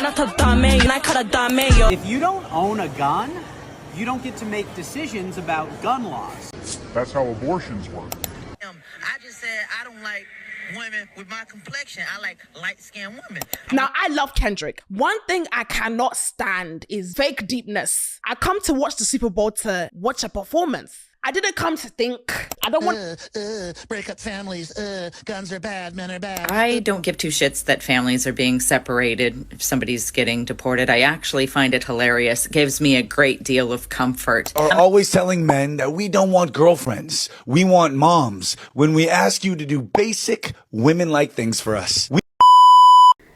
If you don't own a gun, you don't get to make decisions about gun laws. That's how abortions work. I just said I don't like women with my complexion. I like light-skinned women. Now, I love Kendrick. One thing I cannot stand is fake deepness. I come to watch the Super Bowl to watch a performance. I didn't come to think. I don't want... break up families. Guns are bad. Men are bad. I don't give two shits that families are being separated if somebody's getting deported. I actually find it hilarious. It gives me a great deal of comfort. Are always telling men that we don't want girlfriends. We want moms. When we ask you to do basic women-like things for us.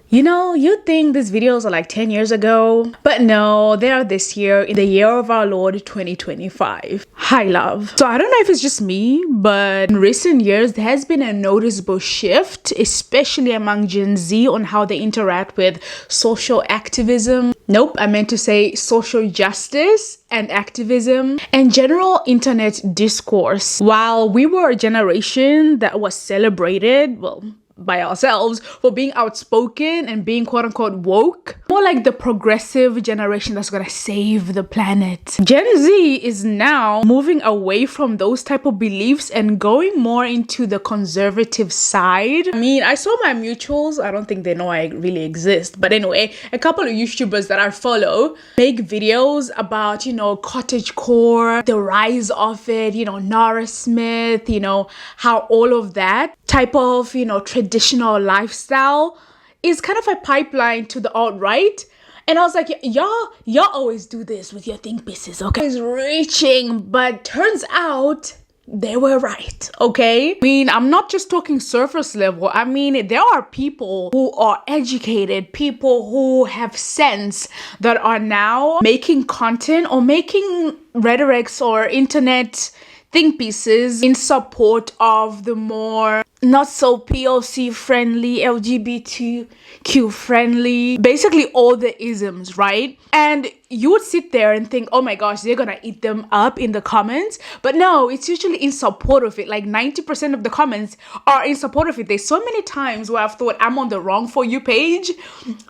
You know, you'd think these videos are like 10 years ago, but no, they are this year, in the year of our Lord 2025. Hi, love. So I don't know if it's just me, but in recent years, there has been a noticeable shift, especially among Gen Z, on how they interact with social activism. Nope, I meant to say social justice and activism and general internet discourse. While we were a generation that was celebrated, well, by ourselves for being outspoken and being quote unquote woke, more like the progressive generation that's gonna save the planet. Gen Z is now moving away from those type of beliefs and going more into the conservative side. I mean, I saw my mutuals, I don't think they know I really exist, but anyway, a couple of YouTubers that I follow make videos about, you know, cottagecore, the rise of it, you know, Nara Smith, you know, how all of that type of, you know, traditional lifestyle is kind of a pipeline to the alt-right. And I was like, y'all always do this with your think pieces, okay? It's reaching, but turns out they were right, okay? I mean, I'm not just talking surface level. I mean, there are people who are educated, people who have sense that are now making content or making rhetorics or internet think pieces in support of the more not so POC friendly, LGBTQ friendly, basically all the isms, right? And you would sit there and think, oh my gosh, they're gonna eat them up in the comments. But no, it's usually in support of it. Like 90% of the comments are in support of it. There's so many times where I've thought I'm on the wrong For You page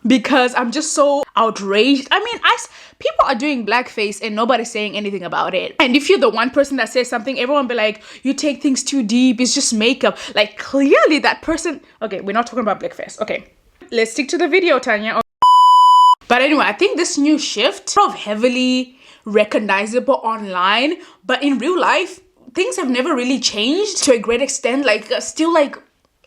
because I'm just so outraged. I mean, people are doing blackface and nobody's saying anything about it. And if you're the one person that says something, everyone be like, you take things too deep, it's just makeup. Like clearly that person, okay, we're not talking about blackface. Okay, let's stick to the video, Tanya. But anyway, I think this new shift, sort of heavily recognizable online, but in real life, things have never really changed to a great extent. Like still like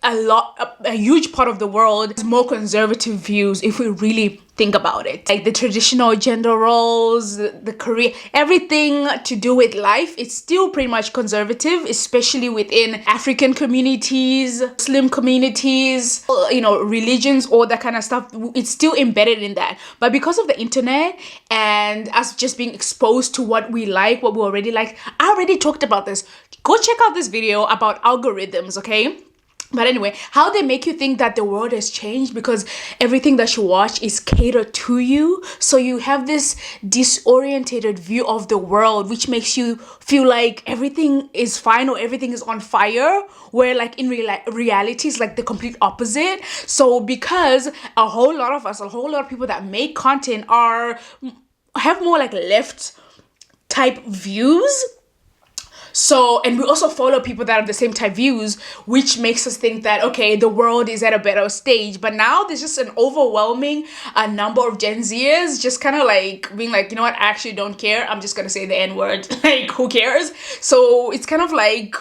a huge part of the world has more conservative views if we really think about it. Like the traditional gender roles, the career, everything to do with life, it's still pretty much conservative, especially within African communities, Muslim communities, you know, religions, all that kind of stuff. It's still embedded in that. But because of the internet and us just being exposed to what we like, what we already like, I already talked about this. Go check out this video about algorithms, okay? But anyway, how they make you think that the world has changed because everything that you watch is catered to you. So you have this disorientated view of the world, which makes you feel like everything is fine or everything is on fire, where like in reality is like the complete opposite. So because a whole lot of people that make content have more like left type views. So, and we also follow people that have the same type views, which makes us think that, okay, the world is at a better stage. But now there's just an overwhelming number of Gen Zers just kind of like being like, you know what, I actually don't care. I'm just going to say the N-word. Like, who cares? So it's kind of like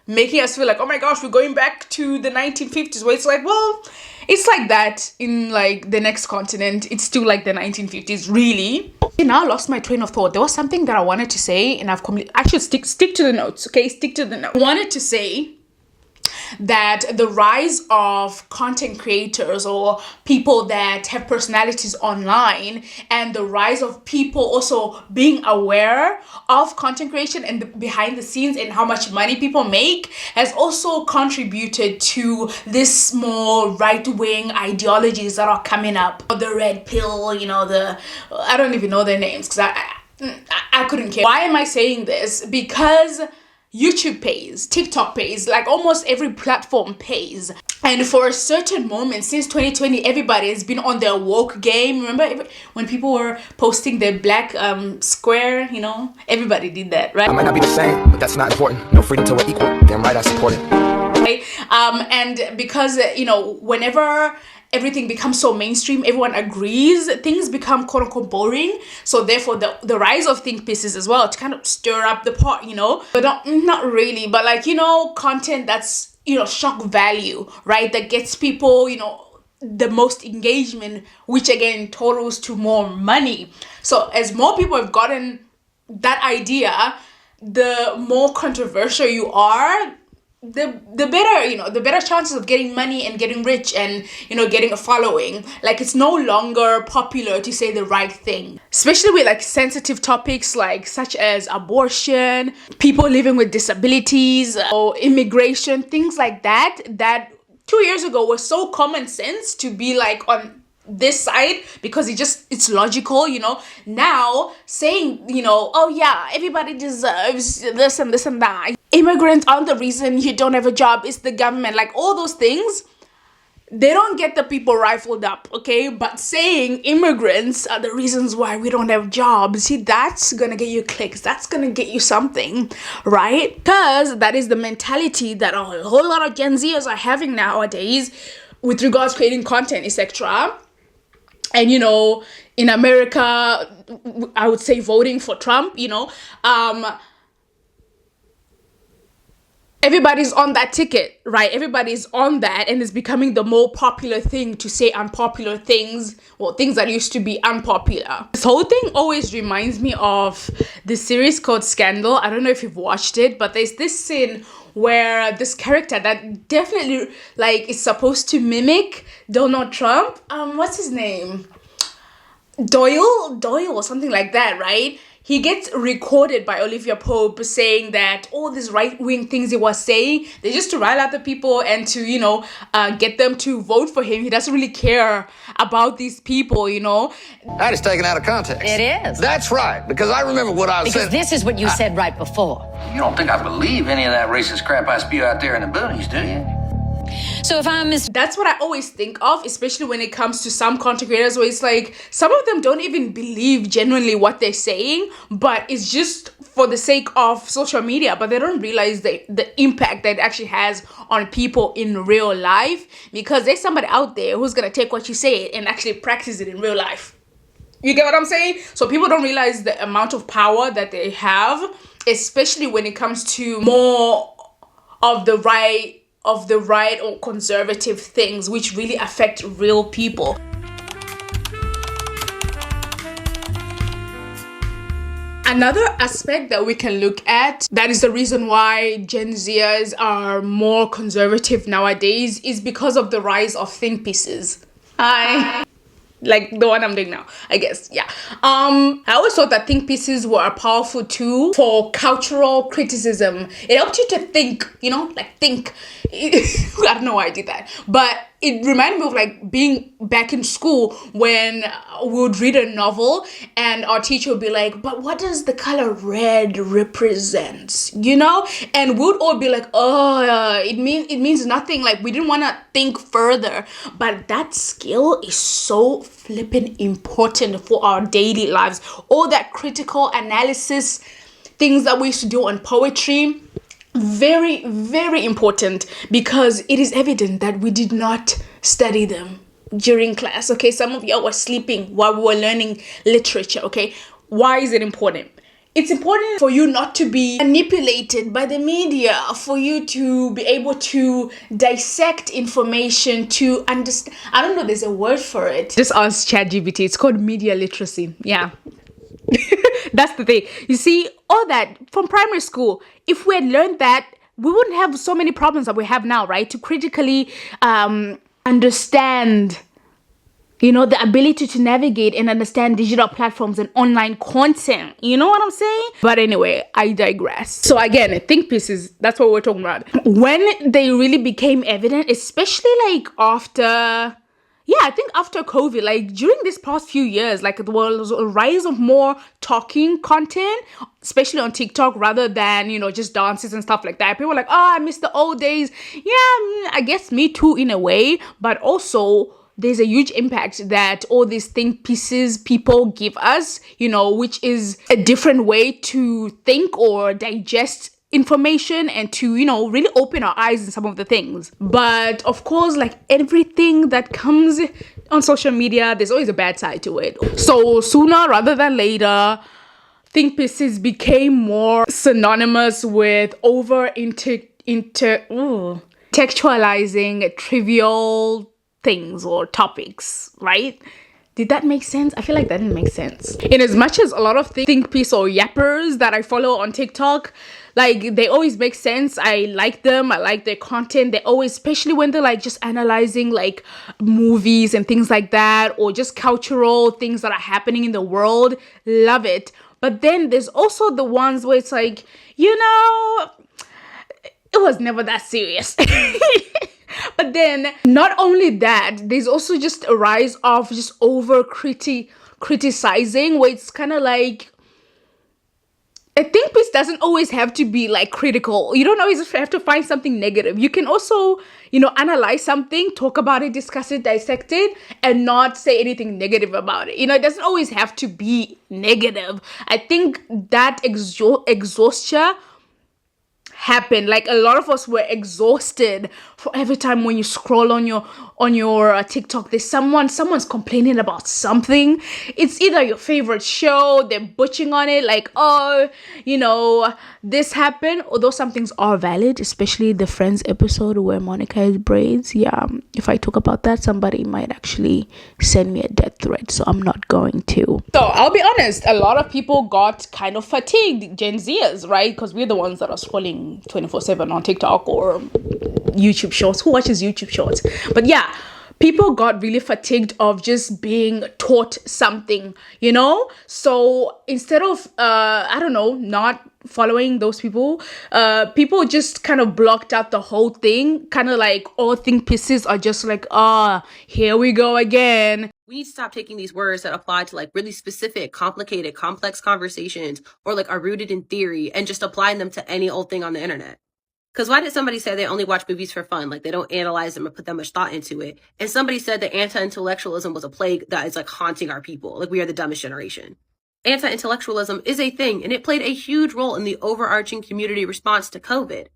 making us feel like, oh my gosh, we're going back to the 1950s, where it's like, well, it's like that in like the next continent. It's still like the 1950s, really. Now I lost my train of thought. There was something that I wanted to say and I should stick to the notes, okay? Stick to the notes. I wanted to say that the rise of content creators or people that have personalities online and the rise of people also being aware of content creation and the behind the scenes and how much money people make has also contributed to this more right-wing ideologies that are coming up. The red pill, you know, I don't even know their names because I couldn't care. Why am I saying this? Because YouTube pays, TikTok pays, like almost every platform pays. And for a certain moment, since 2020, everybody has been on their woke game. Remember when people were posting their black square, you know? Everybody did that, right? I might not be the same, but that's not important. No freedom till we're equal. Damn right I support it. Right? And because, you know, whenever everything becomes so mainstream, everyone agrees, things become quote unquote boring. So therefore the rise of think pieces as well to kind of stir up the pot, you know? But not really, but like, you know, content that's, you know, shock value, right? That gets people, you know, the most engagement, which again totals to more money. So as more people have gotten that idea, the more controversial you are, the better, you know, the better chances of getting money and getting rich and, you know, getting a following. Like, it's no longer popular to say the right thing, especially with like sensitive topics like such as abortion, people living with disabilities, or immigration, things like that 2 years ago was so common sense to be like on this side because it's logical, you know. Now saying, you know, oh yeah, everybody deserves this and this and that, immigrants aren't the reason you don't have a job, it's the government, like all those things, they don't get the people rifled up, okay? But saying immigrants are the reasons why we don't have jobs, see, that's gonna get you clicks, that's gonna get you something, right? Because that is the mentality that a whole lot of Gen Zers are having nowadays with regards to creating content, etc. And, you know, in America, I would say voting for Trump, you know, everybody's on that ticket, right? Everybody's on that, and it's becoming the more popular thing to say unpopular things, well, things that used to be unpopular. This whole thing always reminds me of this series called Scandal. I don't know if you've watched it, but there's this scene where this character that definitely like is supposed to mimic Donald Trump, what's his name? Doyle or something like that, right? He gets recorded by Olivia Pope saying that all these right-wing things he was saying, they're just to rile out the people and to, you know, get them to vote for him. He doesn't really care about these people, you know. That is taken out of context. It is. That's right, because I remember what I Because said. this is what you said right before. You don't think I believe any of that racist crap I spew out there in the boonies, do you? So if I'm That's what I always think of, especially when it comes to some content creators where it's like, some of them don't even believe genuinely what they're saying, but it's just for the sake of social media, but they don't realize the impact that it actually has on people in real life, because there's somebody out there who's going to take what you say and actually practice it in real life. You get what I'm saying? So people don't realize the amount of power that they have, especially when it comes to more of the right or conservative things, which really affect real people. Another aspect that we can look at, that is the reason why Gen Zers are more conservative nowadays, is because of the rise of think pieces. Like the one I'm doing now, I guess, yeah. I always thought that think pieces were a powerful tool for cultural criticism. It helped you to think, you know, like think. I don't know why I did that, but it reminded me of like being back in school when we would read a novel and our teacher would be like, but what does the color red represent, you know? And we'd all be like, oh, it means nothing. Like, we didn't want to think further, but that skill is so flippin' important for our daily lives. All that critical analysis, things that we used to do on poetry, very, very important, because it is evident that we did not study them during class. Okay, some of y'all were sleeping while we were learning literature. Okay, why is it important? It's important for you not to be manipulated by the media, for you to be able to dissect information, to understand. I don't know, there's a word for it. Just ask ChatGPT. It's called media literacy. Yeah. That's the thing. You see, all that from primary school, if we had learned that, we wouldn't have so many problems that we have now, right? To critically understand, you know, the ability to navigate and understand digital platforms and online content. You know what I'm saying? But anyway, I digress. So again, think pieces, that's what we're talking about. When they really became evident, especially like after yeah, I think after COVID, like during this past few years, like there was a rise of more talking content, especially on TikTok, rather than, you know, just dances and stuff like that. People were like, oh, I miss the old days. Yeah, I guess me too in a way, but also there's a huge impact that all these think pieces people give us, you know, which is a different way to think or digest information and to, you know, really open our eyes in some of the things. But of course, like everything that comes on social media, there's always a bad side to it. So sooner rather than later, think pieces became more synonymous with textualizing trivial things or topics, right? Did that make sense? I feel like that didn't make sense. In as much as a lot of think piece or yappers that I follow on TikTok, like they always make sense. I like them. I like their content. They always, especially when they're like just analyzing like movies and things like that, or just cultural things that are happening in the world. Love it. But then there's also the ones where it's like, you know, it was never that serious. But then not only that, there's also just a rise of just over criticizing, where it's kind of like, a think piece doesn't always have to be like critical. You don't always have to find something negative. You can also, you know, analyze something, talk about it, discuss it, dissect it, and not say anything negative about it. You know, it doesn't always have to be negative. I think that exhaustion happened. Like a lot of us were exhausted for every time when you scroll on your TikTok, there's someone's complaining about something. It's either your favorite show, they're butching on it, like, oh, you know, this happened. Although some things are valid, especially the Friends episode where Monica has braids. Yeah, if I talk about that, somebody might actually send me a death threat, so I'm not going to. So I'll be honest, a lot of people got kind of fatigued, Gen Zers, right? Because we're the ones that are scrolling 24/7 on TikTok or YouTube Shorts. Who watches YouTube Shorts? But yeah, people got really fatigued of just being taught something, you know? So instead of, I don't know, not following those people, people just kind of blocked out the whole thing. Kind of like all think pieces are just like, here we go again. We need to stop taking these words that apply to like really specific, complicated, complex conversations or like are rooted in theory and just applying them to any old thing on the internet. Because why did somebody say they only watch movies for fun? Like they don't analyze them or put that much thought into it. And somebody said that anti-intellectualism was a plague that is like haunting our people. Like we are the dumbest generation. Anti-intellectualism is a thing and it played a huge role in the overarching community response to COVID.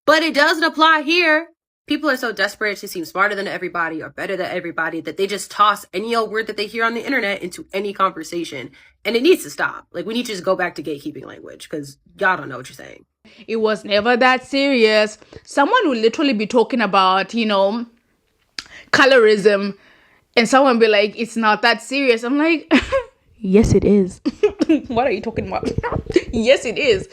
But it doesn't apply here. People are so desperate to seem smarter than everybody or better than everybody that they just toss any old word that they hear on the internet into any conversation. And it needs to stop. Like we need to just go back to gatekeeping language because y'all don't know what you're saying. It was never that serious. Someone would literally be talking about, you know, colorism, and someone be like, it's not that serious. I'm like, yes, it is. What are you talking about? Yes, it is.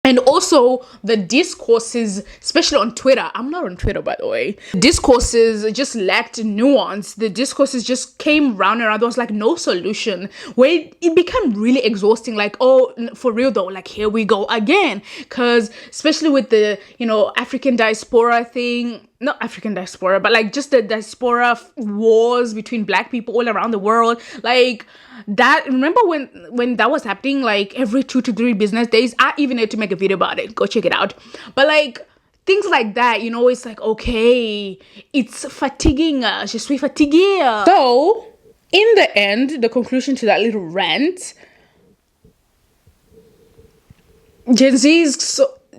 And also the discourses, especially on Twitter. I'm not on Twitter, by the way. Discourses just lacked nuance. The discourses just came round and round. There was like no solution, where it became really exhausting. Like, oh, for real though, like here we go again. Because especially with the, you know, African diaspora thing, not African diaspora, but like just the diaspora wars between black people all around the world. Like that, remember when that was happening, like every 2 to 3 business days, I even had to make a video about it. Go check it out. But like things like that, you know, it's like, okay, it's fatiguing us. Je suis fatiguée. So in the end, the conclusion to that little rant,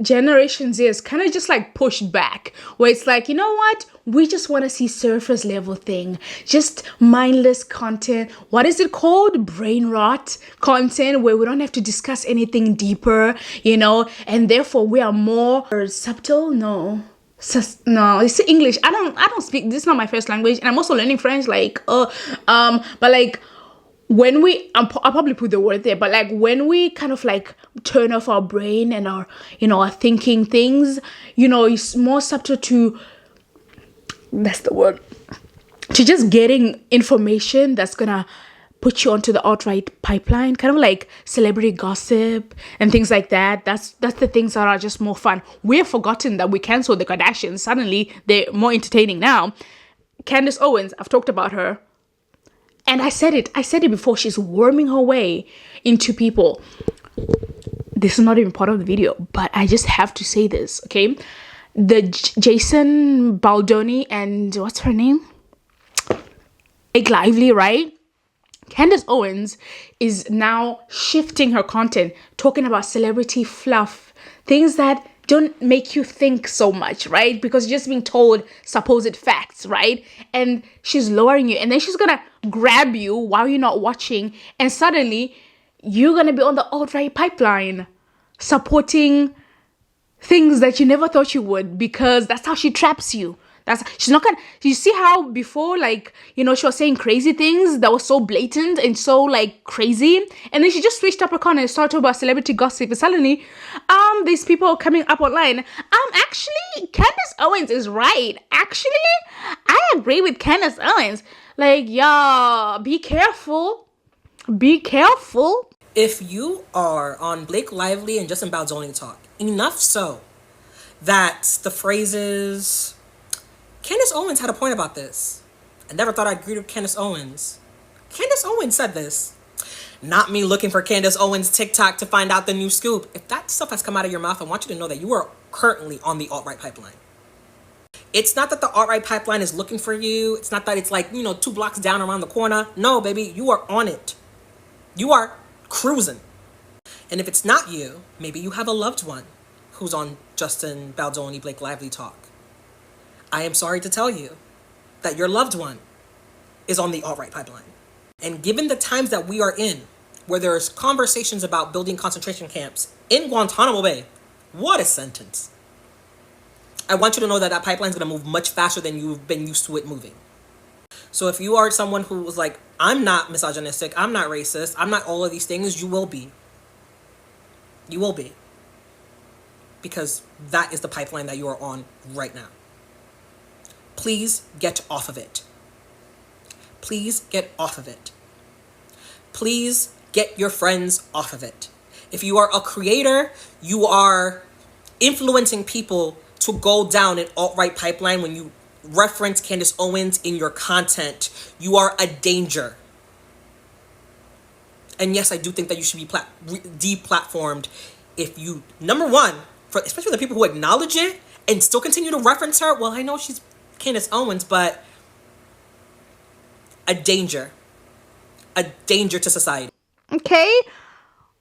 Generation Z is kind of just like pushed back, where it's like, you know what, we just want to see surface level thing, just mindless content. What is it called? Brain rot content, where we don't have to discuss anything deeper, you know, and therefore we are more subtle. No, it's English. I don't speak, this is not my first language, and I'm also learning French, like but like when I'll probably put the word there, but like when we kind of like turn off our brain and our, you know, our thinking things, you know, it's more subtle to, that's the word, to just getting information that's gonna put you onto the alt-right pipeline, kind of like celebrity gossip and things like that. That's the things that are just more fun. We've forgotten that we canceled the Kardashians. Suddenly they're more entertaining now. Candace Owens, I've talked about her, and I said it before, she's worming her way into people. This is not even part of the video, but I just have to say this, okay? The Jason Baldoni and what's her name? Blake Lively, right? Candace Owens is now shifting her content, talking about celebrity fluff, things that don't make you think so much, right? Because you're just being told supposed facts, right? And she's lowering you, and then she's gonna grab you while you're not watching, and suddenly you're gonna be on the alt-right pipeline, supporting things that you never thought you would, because that's how she traps you. She's not gonna, you see how before, like, you know, she was saying crazy things that were so blatant and so like crazy, and then she just switched up her content and started talking about celebrity gossip, and suddenly these people coming up online, actually Candace Owens is right. Actually, I agree with Candace Owens. Like, y'all, be careful. If you are on Blake Lively and Justin Baldoni talk, enough so that the phrases, Candace Owens had a point about this. I never thought I'd agree with Candace Owens. Candace Owens said this. Not me looking for Candace Owens' TikTok to find out the new scoop. If that stuff has come out of your mouth, I want you to know that you are currently on the alt-right pipeline. It's not that the alt-right pipeline is looking for you. It's not that it's like, 2 blocks down around the corner. No, baby, you are on it. You are cruising. And if it's not you, maybe you have a loved one who's on Justin Baldoni, Blake Lively talk. I am sorry to tell you that your loved one is on the alt-right pipeline. And given the times that we are in, where there's conversations about building concentration camps in Guantanamo Bay, what a sentence. I want you to know that that pipeline is going to move much faster than you've been used to it moving. So if you are someone who was like, I'm not misogynistic, I'm not racist, I'm not all of these things, you will be. You will be. Because that is the pipeline that you are on right now. Please get off of it. Please get off of it. Please get your friends off of it. If you are a creator, you are influencing people to go down an alt-right pipeline. When you reference Candace Owens in your content, you are a danger. And yes, I do think that you should be deplatformed if you, number one, especially the people who acknowledge it and still continue to reference her. Well, I know she's Candace Owens, but a danger to society. Okay,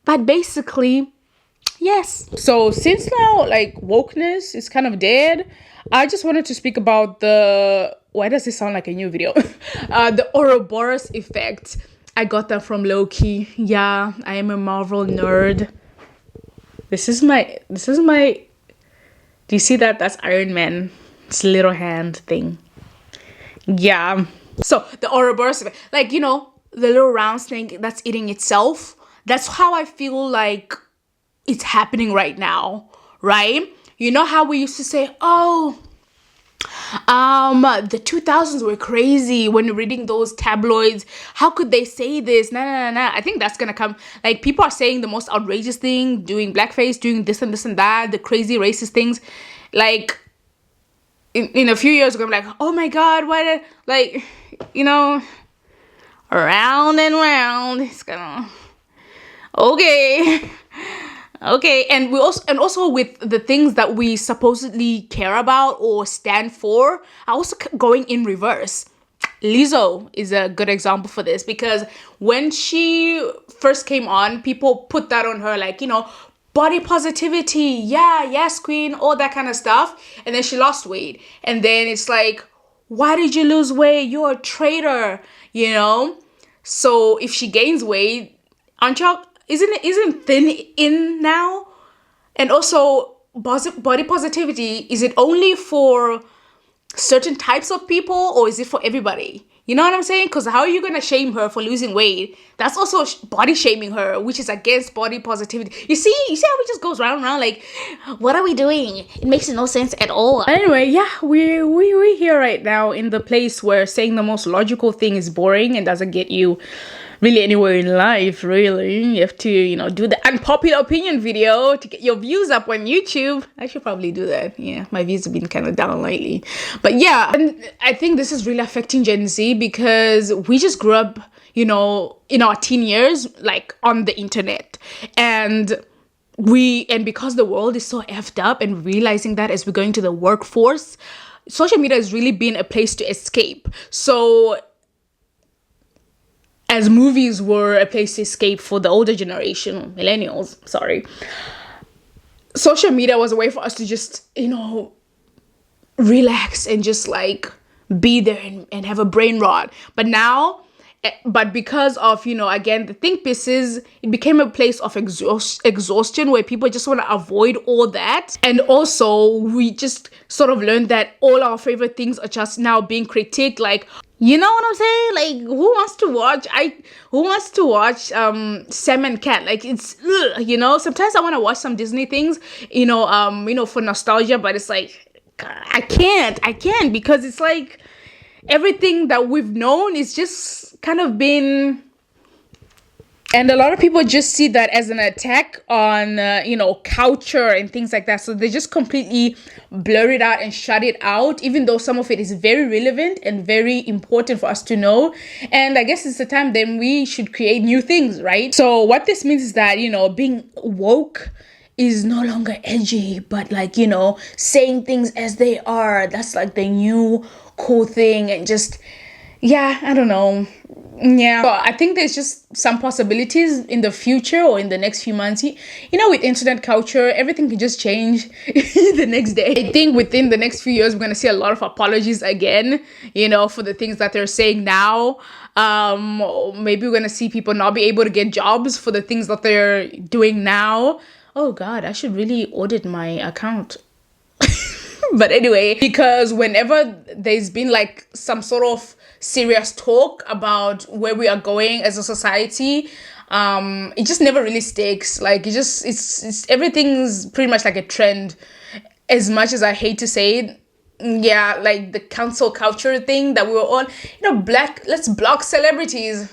but basically, yes. So since now, like, wokeness is kind of dead, I just wanted to speak about why does this sound like a new video? The Ouroboros effect. I got that from Loki. Yeah, I am a Marvel nerd. This is my, do you see that? That's Iron Man. It's a little hand thing. Yeah. So the Ouroboros effect, like, the little round snake that's eating itself. That's how I feel like it's happening right now, right? You know how we used to say, oh, the 2000s were crazy when reading those tabloids. How could they say this? Nah. I think that's gonna come. Like, people are saying the most outrageous thing, doing blackface, doing this and that, the crazy racist things. Like, in a few years, we're gonna be like, oh my God, what? Like, round and round. It's gonna, okay. And we also with the things that we supposedly care about or stand for are also going in reverse. Lizzo is a good example for this, because when she first came on, people put that on her, like, body positivity, yes queen, all that kind of stuff. And then she lost weight, and then it's like, why did you lose weight? You're a traitor, So if she gains weight, isn't thin in now? And also, body positivity, is it only for certain types of people, or is it for everybody? You know what I'm saying? Because how are you gonna shame her for losing weight? That's also body shaming her, which is against body positivity. You see how it just goes round and round. Like, what are we doing? It makes no sense at all. Anyway, yeah, we're here right now in the place where saying the most logical thing is boring and doesn't get you really anywhere in life, really. You have to, you know, do the unpopular opinion video to get your views up on YouTube. I should probably do that. Yeah, my views have been kind of down lately. But yeah, and I think this is really affecting Gen Z because we just grew up, you know, in our teen years, like on the internet. And because the world is so effed up, and realizing that as we're going to the workforce, social media has really been a place to escape. So as movies were a place to escape for the older generation, millennials, sorry, social media was a way for us to just, you know, relax and just like be there and have a brain rot. But because of, you know, again, the think pieces, it became a place of exhaustion where people just want to avoid all that. And also we just sort of learned that all our favorite things are just now being critiqued. Like, you know what I'm saying? Like, who wants to watch Sam and Cat? Like, it's ugh, you know, sometimes I want to watch some Disney things, you know, for nostalgia, but it's like I can't because it's like everything that we've known is just kind of been, and a lot of people just see that as an attack on you know, culture and things like that, so they just completely blur it out and shut it out, even though some of it is very relevant and very important for us to know. And I guess it's the time then we should create new things, right? So what this means is that, you know, being woke is no longer edgy, but like, you know, saying things as they are, that's like the new cool thing. And just, yeah, I don't know. Yeah, but I think there's just some possibilities in the future or in the next few months. You know, with internet culture, everything can just change the next day. I think within the next few years, we're going to see a lot of apologies again, you know, for the things that they're saying now. Maybe we're going to see people not be able to get jobs for the things that they're doing now. Oh God, I should really audit my account. But anyway, because whenever there's been like some sort of serious talk about where we are going as a society, it just never really sticks. Like, it's everything's pretty much like a trend. As much as I hate to say it, yeah, like the cancel culture thing that we were on, you know, let's block celebrities.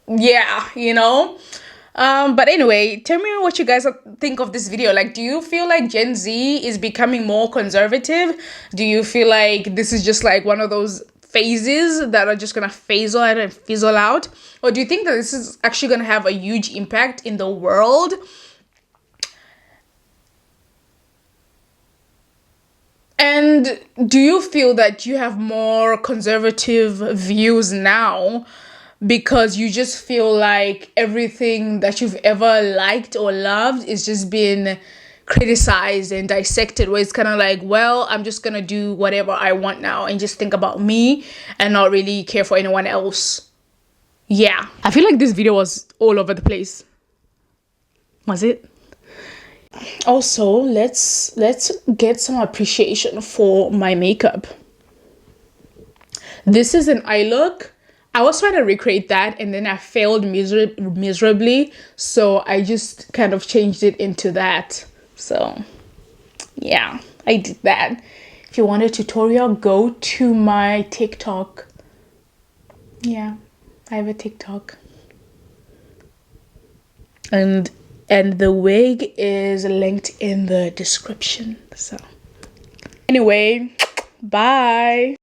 Yeah, you know. But anyway, tell me what you guys think of this video. Like, do you feel like Gen Z is becoming more conservative? Do you feel like this is just like one of those phases that are just gonna phase out and fizzle out? Or do you think that this is actually gonna have a huge impact in the world? And do you feel that you have more conservative views now because you just feel like everything that you've ever liked or loved is just been criticized and dissected, where it's kind of like, well, I'm just gonna do whatever I want now and just think about me and not really care for anyone else? Yeah, I feel like this video was all over the place. Was it? Also, let's get some appreciation for my makeup. This is an eye look. I was trying to recreate that and then I failed miserably, so I just kind of changed it into that. So yeah, I did that. If you want a tutorial, go to my TikTok. Yeah, I have a TikTok. And the wig is linked in the description. So anyway, bye.